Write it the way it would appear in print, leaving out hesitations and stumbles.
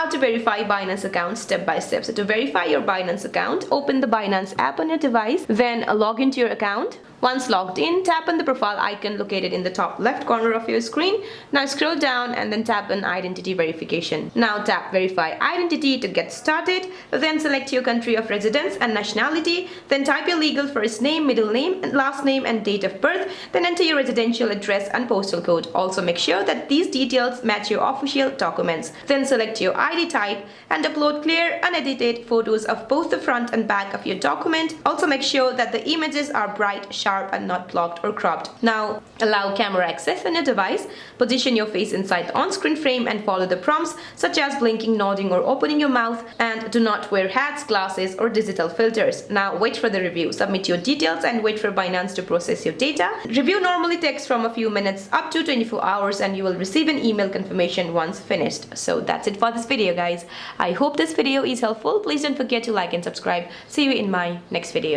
How to verify Binance account step by step. So to verify your Binance account, open the Binance app on your device, then log into your account. Once logged in, tap on the profile icon located in the top left corner of your screen. Now scroll down and then tap on identity verification. Now tap verify identity to get started. Then select your country of residence and nationality. Then type your legal first name, middle name, and last name and date of birth. Then enter your residential address and postal code. Also make sure that these details match your official documents. Then select your ID type and upload clear, unedited photos of both the front and back of your document. Also make sure that the images are bright, sharp, and not blocked or cropped. Now allow camera access on your device. Position your face inside the on-screen frame and follow the prompts such as blinking, nodding, or opening your mouth, and do not wear hats, glasses, or digital filters. Now wait for the review. Submit your details and wait for Binance to process your data. Review normally takes from a few minutes up to 24 hours and you will receive an email confirmation once finished. So that's it for this video, guys. I hope this video is helpful. Please don't forget to like and subscribe. See you in my next video.